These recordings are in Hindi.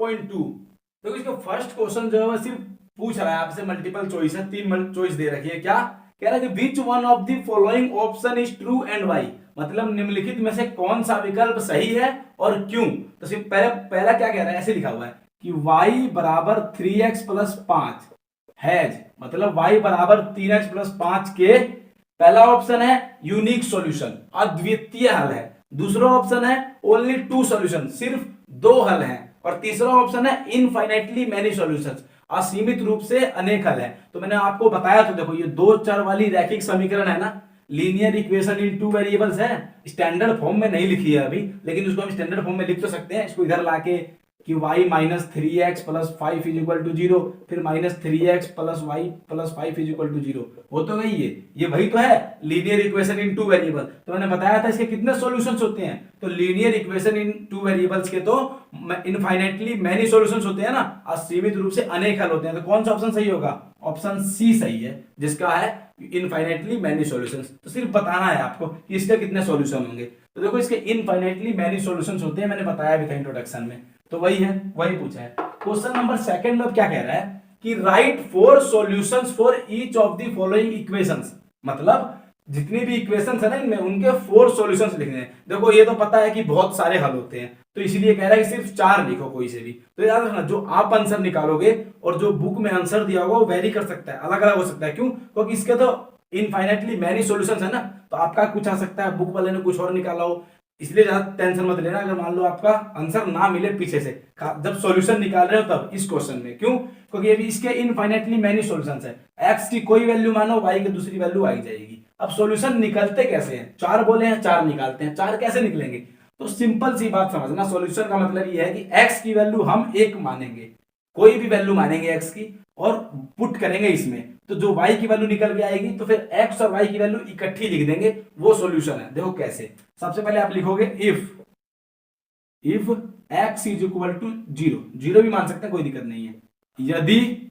4.2। देखो इसका फर्स्ट क्वेश्चन जो है वो सिर्फ पूछ रहा है आपसे, मल्टीपल चॉइस है, 3 चॉइस दे रखी है। क्या कह रहा है कि which one of the following option is true and why, मतलब निम्नलिखित में से कौन सा विकल्प सही है और क्यों। तो सिर्फ पहला क्या कह रहा है, ऐसे लिखा हुआ है कि y बराबर 3x प्लस 5 हैज, मतलब y बराबर 3x प्लस 5 के पहला ऑप्शन है यूनिक सॉल्यूशन, अद्वितीय हल है। दूसरा ऑप्शन है ओनली 2 सॉल्यूशन, सिर्फ 2 हल हैं। और तीसरा ऑप्शन है इनफाइनाइटली मैनी सॉल्यूशंस, असीमित रूप से अनेक हल है। तो मैंने आपको बताया, तो देखो ये 2 चर वाली रैखिक समीकरण है ना, लीनियर इक्वेशन इन 2 वेरिएबल्स है। स्टैंडर्ड फॉर्म में नहीं लिखी है अभी, लेकिन उसको हम स्टैंडर्ड फॉर्म में लिख तो सकते हैं। इसको इधर लाके कि y minus 3x plus 5 is equal to 0, फिर minus 3x plus y plus 5 is equal to 0, हो तो गई ये वही तो है लीनियर इक्वेशन इन 2 वेरिएबल। तो मैंने बताया था इसके कितने सॉल्यूशंस होते हैं, तो लीनियर इक्वेशन इन 2 वेरिएबल्स के तो इनफाइनाइटली मैनी सॉल्यूशंस होते हैं ना, असीमित रूप से अनेक हल होते हैं। तो कौन सा ऑप्शन सही होगा, ऑप्शन सी सही है, जिसका है इनफाइनाइटली मैनी सॉल्यूशंस। तो सिर्फ बताना है आपको कि इसके कितने सॉल्यूशन होंगे। तो देखो इसके इनफाइनाइटली मैनी सॉल्यूशंस होते हैं, मैंने बताया भी था इंट्रोडक्शन में, तो वही है, वही पूछा है। क्वेश्चन नंबर सेकंड में क्या कह रहा है कि right 4 solutions for each of the following equations, मतलब जितनी भी इक्वेशंस है ना इनमें उनके 4 सॉल्यूशंस लिखने हैं। देखो ये तो पता है कि बहुत सारे हल होते हैं, तो इसलिए कह रहा है कि सिर्फ 4 लिखो कोई से भी। तो याद रखना, जो आप आंसर निकालोगे और जो बुक में आंसर दिया होगा वो वेरी कर सकता है, अलग अलग हो सकता है। क्यों, क्योंकि इसके तो इनफाइनाइटली मैनी सॉल्यूशंस है ना, तो आपका कुछ आ सकता है, बुक वाले ने कुछ और निकाला हो, इसलिए ज्यादा टेंशन मत लेना अगर मान लो आपका आंसर ना मिले पीछे से, जब सॉल्यूशन निकाल रहे हो तब इस क्वेश्चन में। क्यों, क्योंकि ये भी इसके इनफाइनाइटली मैनी सॉल्यूशंस है, x की कोई वैल्यू मानो y की दूसरी वैल्यू आई जाएगी। अब सॉल्यूशन निकलते कैसे हैं, 4 बोले हैं 4 निकालते हैं, 4 कैसे निकलेंगे। तो सिंपल सी बात समझना, सॉल्यूशन का मतलब ये है कि x की वैल्यू हम 1 मानेंगे, कोई भी वैल्यू मानेंगे x की और पुट करेंगे इसमें, तो जो y की वैल्यू निकल के आएगी तो फिर x और y की वैल्यू इकट्ठी लिख देंगे, वो सॉल्यूशन है। देखो कैसे, सबसे पहले आप लिखोगे if x is equal to 0, 0 भी मान सकते हैं कोई दिक्कत नहीं है। यदि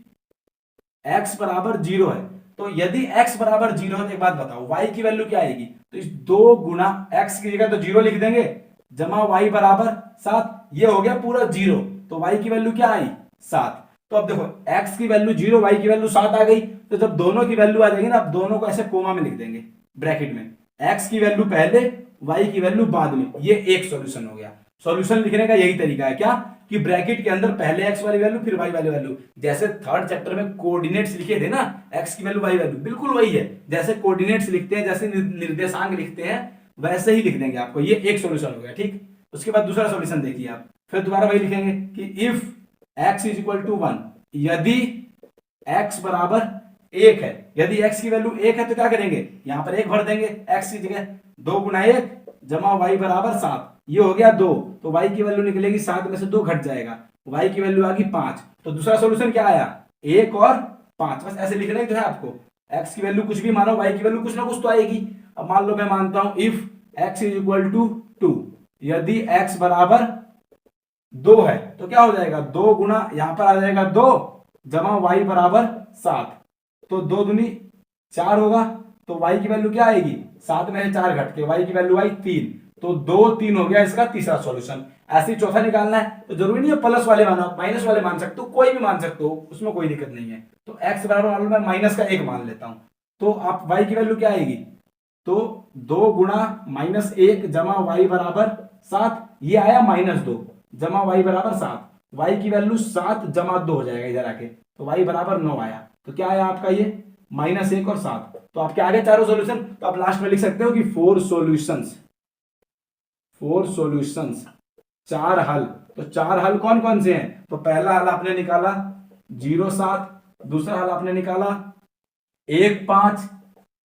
x बराबर 0 है, तो यदि x बराबर 0 है तो एक बात बताओ y की वैल्यू क्या आएगी, तो इस 2 गुना x की जगह तो 0 लिख देंगे, जमा y बराबर 7, ये हो गया पूरा 0, तो y की वैल्यू क्या आई 7। तो अब देखो x की वैल्यू 0, y की वैल्यू 7 आ गई, तो जब दोनों की वैल्यू आ जाएगी ना, अब दोनों को ऐसे कोमा में लिख देंगे ब्रैकेट में, x की वैल्यू पहले y की वैल्यू बाद में, ये एक सॉल्यूशन हो गया। सॉल्यूशन लिखने का यही तरीका है, क्या कि ब्रैकेट के अंदर पहले x वाली वैल्यू फिर y वाली वैल्यू, जैसे थर्ड चैप्टर में कोऑर्डिनेट्स लिखे थे ना, x की वैल्यू y वैल्यू, बिल्कुल वही है, जैसे कोऑर्डिनेट्स लिखते हैं, जैसे निर्देशांक लिखते हैं, वैसे ही लिख देंगे आपको। ये एक सॉल्यूशन हो गया, ठीक। उसके बाद दूसरा सॉल्यूशन देखिए आप, फिर दोबारा वही लिखेंगे कि if x is equal to 1, यदि x बराबर 1 है, यदि x की वैल्यू 1 है तो क्या करेंगे, यहां पर 1 भर देंगे x की जगह, 2 गुना 1 जमा y बराबर 7, ये हो गया 2, तो y की वैल्यू निकलेगी 7 में से 2 घट जाएगा, y की वैल्यू आ गई 5। तो दूसरा सॉल्यूशन क्या आया, 1 और 5, बस ऐसे लिखना ही तो है आपको। x की वैल्यू कुछ भी मानो, y की वैल्यू कुछ ना कुछ तो आएगी। अब मान लो मैं मानता हूं if x is equal to 2, यदि x बराबर 2 है तो क्या हो जाएगा, 2 गुना यहां पर आ जाएगा 2 जमा y बराबर 7, तो 2 दूनी 4 होगा, तो y की वैल्यू क्या आएगी, 7 में से 4 घट के y की वैल्यू आई 3, तो 2 3 हो गया इसका तीसरा सॉल्यूशन। ऐसे ही चौथा निकालना है, तो जरूरी नहीं है प्लस वाले मानो, माइनस वाले मान सकते हो, कोई भी मान सकते हो, उसमें कोई दिक्कत नहीं है। तो x बराबर मान लो मैं माइनस का 1 मान लेता हूं, तो आप y की वैल्यू क्या आएगी, तो 2 गुना -1 जमा y बराबर 7, ये आया -2 जमा y बराबर 7, y की वैल्यू 7 जमा 2 हो जाएगा इधर आके, तो y बराबर 9 आया। तो क्या आया आपका ये -1 और 7, तो आपके आगे चारों सॉल्यूशन। तो आप लास्ट में लिख सकते हो कि 4 सॉल्यूशंस, 4 हल। तो 4 हल कौन कौन से हैं, तो पहला हल आपने निकाला 0 7, दूसरा हल आपने निकाला 1 5,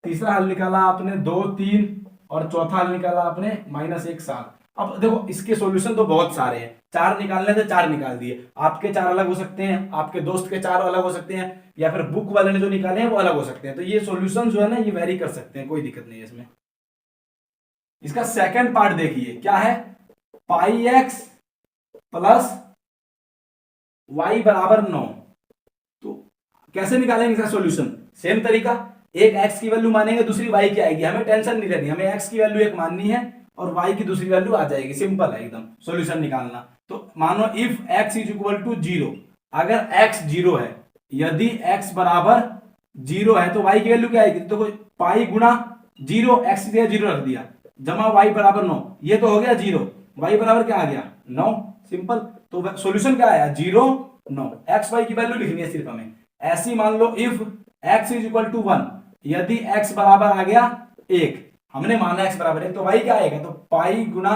तीसरा हल निकाला आपने 2 3, और चौथा हल निकाला आपने -1 7। अब देखो इसके सॉल्यूशन तो बहुत सारे हैं, 4 निकालने थे 4 निकाल दिए, आपके 4 अलग हो सकते हैं, आपके दोस्त के 4 अलग हो सकते हैं, या फिर बुक वाले ने जो निकाले हैं वो अलग हो सकते हैं। तो ये सॉल्यूशन जो है ना ये वेरी कर सकते हैं, कोई दिक्कत नहीं है इसमें। इसका सेकंड पार्ट देखिए क्या है, पाई एक्स प्लस वाई बराबर 9, तो कैसे निकालेंगे इसका सॉल्यूशन, सेम तरीका, एक x की वैल्यू मानेंगे, दूसरी y की आएगी, हमें टेंशन नहीं लेनी, हमें x की वैल्यू 1 माननी है और y की दूसरी वैल्यू आ जाएगी। सिंपल है एकदम सॉल्यूशन निकालना। तो मानो if x is equal to 0, अगर x 0 है, यदि x बराबर 0 है तो y की वैल्यू क्या आएगी? तो पाई गुणा 0, x की जगह 0 रख दिया, जमा y बराबर 9, ये तो हो गया 0, y बराबर क्या आ गया 9। सिंपल। तो सॉल्यूशन क्या आया 0 9। x y की वैल्यू लिखनी है सिर्फ हमें। ऐसी मान लो if x is equal to 1, यदि x बराबर आ गया 1, हमने माना x बराबर 1, तो y क्या आएगा? तो पाई गुणा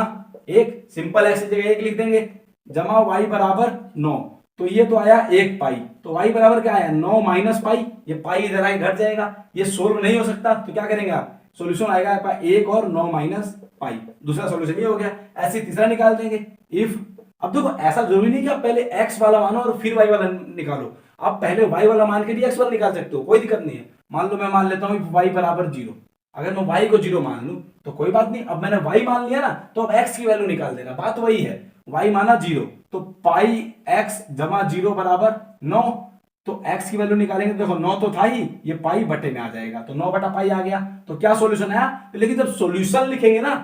1, सिंपल x की जगह 1 लिख देंगे, जमा y बराबर 9, तो ये तो आया 1 पाई। तो y बराबर क्या आया 9 माइनस पाई, ये पाई इधर आके घट जाएगा, ये सोल्व नहीं हो सकता, तो क्या करेंगे आप? सॉल्यूशन आएगा आपका 1 और 9 माइनस पाई, दूसरा सॉल्यूशन ये हो गया। ऐसे तीसरा निकाल देंगे इफ। अब देखो ऐसा जरूरी नहीं कि आप पहले x वाला मानो और फिर y वाला निकालो, आप पहले y वाला मान के भी x वाला निकाल सकते हो, कोई दिक्कत नहीं है। मान लो मैं मान लेता हूं y बराबर 0, अगर मैं y को 0 मान लूं तो कोई बात नहीं, अब मैंने y मान लिया ना, तो अब x की वैल्यू निकाल देना, बात वही है। y माना 0, तो पाई x जमा 0 बराबर 9, तो x की वैल्यू निकालेंगे, देखो 9 तो था ही, ये पाई बटे में आ जाएगा, तो 9 बटा पाई आ गया। तो क्या सॉल्यूशन आया? लेकिन जब सॉल्यूशन लिखेंगे ना,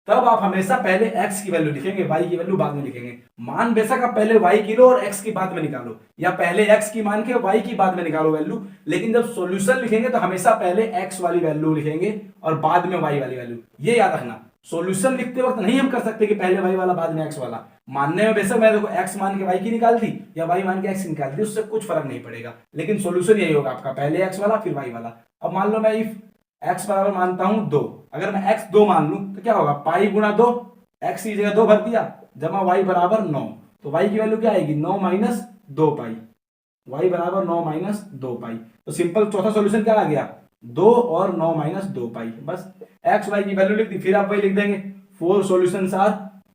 तब आप हमेशा पहले x की वैल्यू लिखेंगे, y की वैल्यू बाद में लिखेंगे। मान बेशक आप पहले y की लो और x की बाद में निकालो, या पहले x की मान के y की बाद में निकालो वैल्यू, लेकिन जब सॉल्यूशन लिखेंगे तो हमेशा पहले x वाली वैल्यू लिखेंगे और बाद में y वाली वैल्यू, ये याद रखना। सॉल्यूशन लिखते वक्त नहीं हम कर सकते कि पहले y वाला बाद में x वाला। मानने में बेशक मैं देखो x मान के y की निकाल दी या y मान के x की निकाल दी, उससे कुछ फर्क नहीं पड़ेगा, लेकिन सॉल्यूशन यही होगा आपका, पहले x वाला फिर y वाला। अब मान लो मैं इफ x बराबर मानता हूं 2, अगर मैं x 2 मान लूं तो क्या होगा? पाई गुणा 2, x की जगह 2 भर दिया, जमा y बराबर 9, तो y की वैल्यू क्या आएगी 9 माइनस 2 पाई, y बराबर 9 माइनस 2 पाई। तो सिंपल चौथा सॉल्यूशन क्या आ गया 2 और 9 माइनस 2 पाई, बस x y की वैल्यू लिख दी, फिर आप वही लिख देंगे 4 सॉल्यूशंस आर,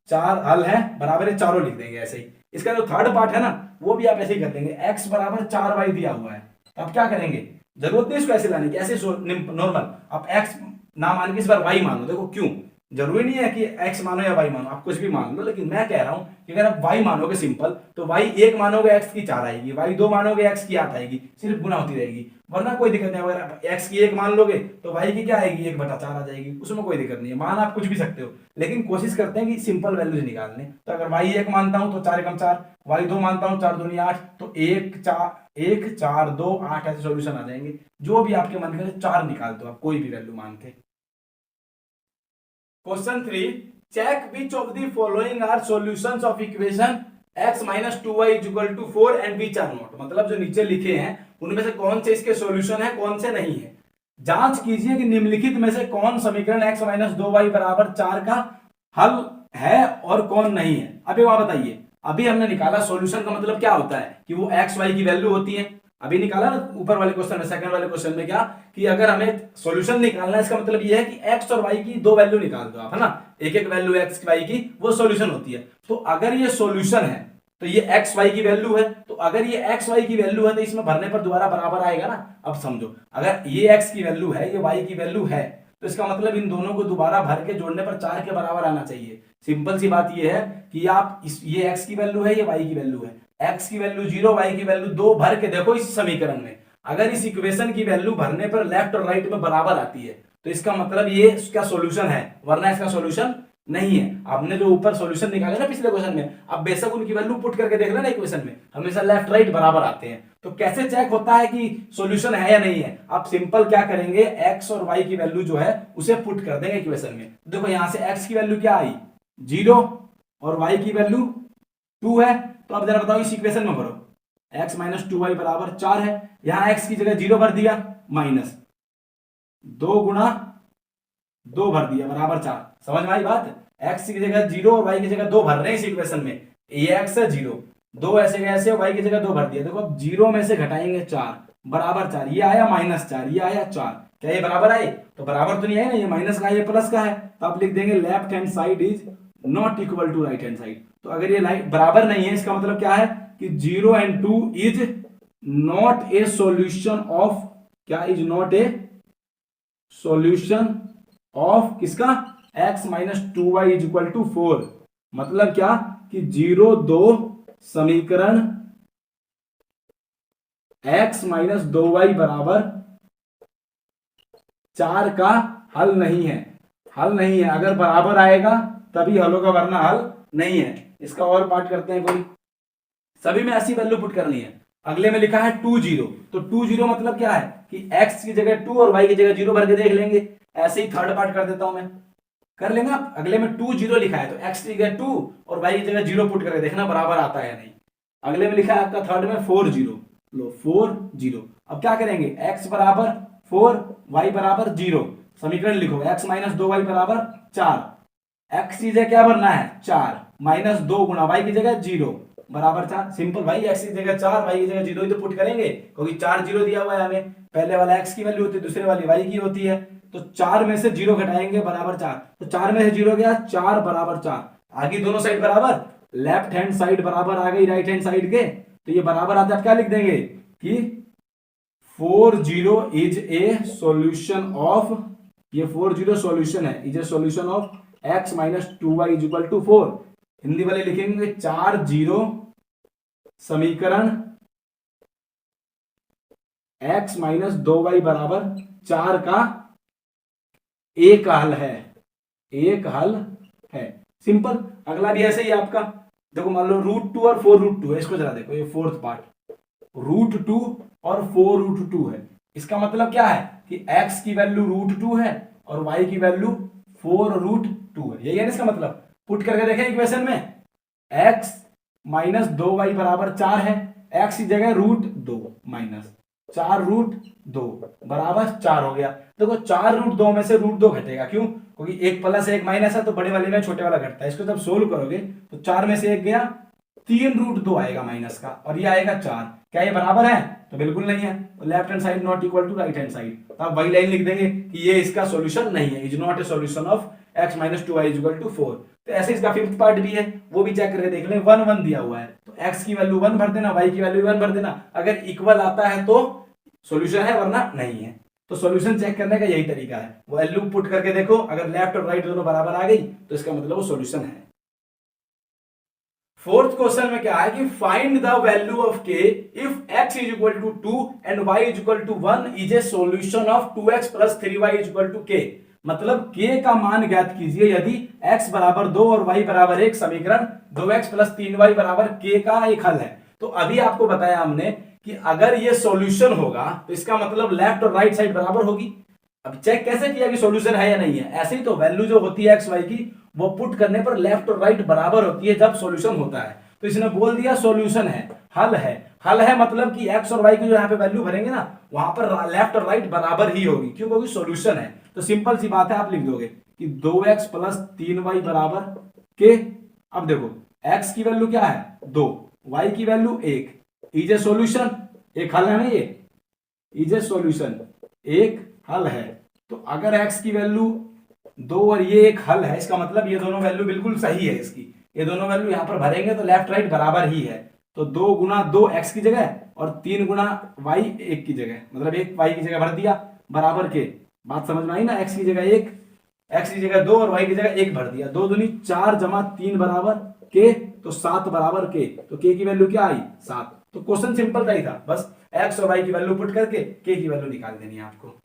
4 हल है बराबर है, चारों लिख देंगे ऐसे ही। इसका जो थर्ड पार्ट है ना, वो भी आप ऐसे ही कर देंगे, x बराबर 4y दिया हुआ है, तो आप क्या करेंगे? जरूरत नहीं इसको ऐसे लाने की, ऐसे नॉर्मल आप x ना मान के इस बार y मान लो। देखो क्यों, जरूरी नहीं है कि x मानो या y मानो, आप कुछ भी मान लो, लेकिन मैं कह रहा हूं कि अगर आप y मानोगे सिंपल, तो y 1 मानोगे x की 4 आएगी, y 2 मानोगे x की 8 आएगी, सिर्फ गुना होती रहेगी, वरना कोई दिक्कत नहीं। अगर आप x की 1 मान लोगे तो y की क्या आएगी 1/4 आ जाएगी, उसमें कोई दिक्कत नहीं है, मान आप कुछ भी सकते हो, लेकिन कोशिश करते हैं कि सिंपल वैल्यूज निकालने। तो अगर y 1 मानता हूं तो 4 एकम 4, y 2 मानता हूं 4 दूनी 8, तो 1 4 2 8 ऐसे सॉल्यूशन आ जाएंगे। जो भी आपके मन करे 4 निकाल दो आप, कोई भी वैल्यू मान के। Question 3, check which of the following are solutions of equation x minus 2y is equal to 4 and which are not. मतलब जो नीचे लिखे हैं उनमें से कौन से इसके सॉल्यूशन है, कौन से नहीं है। जांच कीजिए कि निम्नलिखित में से कौन समीकरण x माइनस 2y बराबर 4 का हल है और कौन नहीं है। अभी वहां बताइए, अभी हमने निकाला सॉल्यूशन का मतलब क्या होता है कि वो x y की वैल्यू होती है, अभी निकाला ना ऊपर वाले क्वेश्चन में, सेकंड वाले क्वेश्चन में क्या कि अगर हमें सॉल्यूशन निकालना है, इसका मतलब ये है कि x और y की दो वैल्यू निकाल दो आप, है ना, एक एक वैल्यू x y की, वो सॉल्यूशन होती है। तो अगर ये सॉल्यूशन है तो ये x y की वैल्यू है, तो अगर ये x y की वैल्यू है तो इसमें भरने पर दोबारा बराबर आएगा ना। अब समझो, अगर ये x की वैल्यू है, ये y की वैल्यू है, तो इसका मतलब इन दोनों को दोबारा भर के जोड़ने पर 4 के बराबर आना चाहिए। सिंपल सी बात ये है कि आप ये x की वैल्यू है, ये y की वैल्यू है, x की वैल्यू 0, y की वैल्यू 2 भर के देखो इस समीकरण में, अगर इस इक्वेशन की वैल्यू भरने पर लेफ्ट और राइट में बराबर आती है तो इसका मतलब ये इसका सॉल्यूशन है, वरना इसका सॉल्यूशन नहीं है। आपने जो ऊपर सॉल्यूशन निकाले ना पिछले क्वेश्चन में, अब बेशक उनकी वैल्यू पुट करके देख लेना इक्वेशन में, हमेशा लेफ्ट राइट बराबर आते हैं। तो कैसे चेक होता है कि सॉल्यूशन है या नहीं है? आप सिंपल क्या करेंगे, x और y की वैल्यू जो है उसे पुट कर देंगे इक्वेशन में। देखो यहां से x की वैल्यू क्या आई 0 और y की वैल्यू 2 है, तो अब जरा बताओ इस इक्वेशन में भरो, x माइनस 2y बराबर 4 है, यहां x की जगह 0 भर दिया, माइनस 2 गुणा 2 भर दिया बराबर 4। समझ में आई बात? x की जगह 0 और y की जगह 2 भर रहे हैं इस इक्वेशन में, ये x है 0, 2 ऐसे कैसे, y की जगह 2 भर दिया। देखो अब 0 में से घटाएंगे 4 बराबर 4, ये आया माइनस 4, ये आया 4, क्या ये बराबर आए? तो बराबर तो नहीं है ना, ये माइनस का है, ये प्लस का है, तो आप लिख देंगे left hand side is not equal to right hand side. तो अगर ये लाइट बराबर नहीं है, इसका मतलब क्या है कि 0 and 2 is not a solution of, क्या is not a solution of किसका, x minus 2y is equal to 4। मतलब क्या कि 0 2 समीकरण x माइनस 2y बराबर 4 का हल नहीं है। हल नहीं है, अगर बराबर आएगा तभी हल होगा, वरना हल नहीं है। इसका और पार्ट करते हैं कोई, सभी में ऐसी वैल्यू पुट करनी है। अगले में लिखा है 2 0, तो 2 0 मतलब क्या है कि x की जगह 2 और y की जगह 0 भर के देख लेंगे। ऐसे ही थर्ड पार्ट कर देता हूं मैं, कर लेंगे आप। अगले में 2 0 लिखा है तो x की जगह 2 और y की जगह 0 पुट करके देखना बराबर आता है या नहीं। अगले में लिखा है आपका थर्ड में 4 0, लो 4 0। अब क्या करेंगे, x बराबर 4 y बराबर 0, समीकरण लिखो x माइनस 2y बराबर 4। x की जगह क्या भरना है 4, माइनस 2 गुना y की जगह 0 बराबर 4। सिंपल भाई, x की जगह 4 y की जगह 0 ही तो पुट करेंगे, क्योंकि 4 0 दिया हुआ है हमें। पहले वाला x की वैल्यू होती है, दूसरे वाली y की होती है। तो 4 में से 0 घटाएंगे बराबर 4, तो 4 में से 0 गया 4 बराबर 4। आगे दोनों साइड बराबर, लेफ्ट हैंड साइड बराबर आ गई राइट हैंड साइड के, तो ये बराबर आता है। क्या लिख देंगे कि 4 0 इज ए सॉल्यूशन ऑफ, ये 4 0 सॉल्यूशन है, is a solution of x minus 2y is equal to 4। Hindi वाले लिखेंगे 4 0 समीकरण x माइनस 2y बराबर 4 का एक हल है, एक हल है। सिंपल। अगला भी ऐसे ही आपका, देखो मान लो √2 और 4√2 है, इसको जरा देखो, ये फोर्थ पार्ट √2 और 4√2 है। इसका मतलब क्या है कि x की वैल्यू √2 है और y की वैल्यू 4√2 है, यही है ना इसका मतलब। पुट करके देखें इक्वेशन में, x माइनस 2y बराबर 4 है, x की जगह √2 माइनस 4√2 बराबर 4 हो गया। देखो 4√2 में से √2 घटेगा, क्यों, क्योंकि एक प्लस एक माइनस है, तो बड़े वाले में छोटे वाला घटता है। इसको जब सोल्व करोगे तो 4 में से एक गया, 3√2 आएगा माइनस का, और ये आएगा 4। क्या ये बराबर है, तो बिल्कुल नहीं है। तो left hand side not equal to right hand side, तो आप वही लाइन लिख देंगे कि ये इसका सॉल्यूशन नहीं है, is not a solution of x minus 2y is equal to 4। तो ऐसे इसका फिफ्थ पार्ट भी है, वो भी चेक करके देख लें। 1 1 दिया हुआ है, तो x की वैल्यू 1 भर देना, y की वैल्यू 1 भर देना। अगर इक्वल आता है तो सॉल्यूशन है, वरना नहीं है। तो सॉल्यूशन चेक करने का यही तरीका है, वैल्यू पुट करके देखो, अगर लेफ्ट और राइट दोनों बराबर आ गई तो इसका मतलब वो सॉल्यूशन है। फोर्थ क्वेश्चन में क्या है कि find the value of k if x is equal to 2 and y is equal to 1 is a solution of 2x plus 3y is equal to k। मतलब k का मान ज्ञात कीजिए यदि x बराबर 2 और y बराबर 1 समीकरण 2x प्लस 3y बराबर k का एक हल है। तो अभी आपको बताया हमने कि अगर ये सॉल्यूशन होगा तो इसका मतलब लेफ्ट और राइट साइड बराबर होगी। अब चेक कैसे किया कि सॉल्यूशन है या नहीं है, ऐसे ही तो वैल्यू जो होती है एक्स वाई की वो पुट करने पर लेफ्ट और राइट बराबर होती है जब सॉल्यूशन होता है। तो इसने बोल दिया सॉल्यूशन है, हल है। हल है मतलब कि एक्स और वाई की जो यहाँ पे वैल्यू भरेंगे ना, वहां पर लेफ्ट और राइट बराबर ही होगी, क्यों, क्योंकि सॉल्यूशन है। तो सिंपल सी बात है, आप लिख दोगे कि 2x प्लस 3y बराबर के। अब देखो x की वैल्यू क्या है 2, y की वैल्यू 1, इज ए सॉल्यूशन, एक हल है ना, ये इज ए सॉल्यूशन, एक हल है। तो अगर x की वैल्यू 2 और ये एक हल है, इसका मतलब ये दोनों वैल्यू बिल्कुल सही है इसकी। ये दोनों वैल्यू यहां पर भरेंगे तो लेफ्ट राइट बराबर ही है। तो 2 गुना 2 x की जगह और 3 गुना y 1 की जगह, मतलब 1 y की जगह भर दिया बराबर के। बात समझ में आई ना, x की जगह 1, x की जगह 2 और y की जगह 1 भर दिया। 2 दूनी 4 जमा 3 बराबर के, तो 7 बराबर के। तो k की वैल्यू क्या आई 7। तो क्वेश्चन सिंपल था ही था, बस x और y की वैल्यू पुट करके k की वैल्यू निकाल देनी है आपको।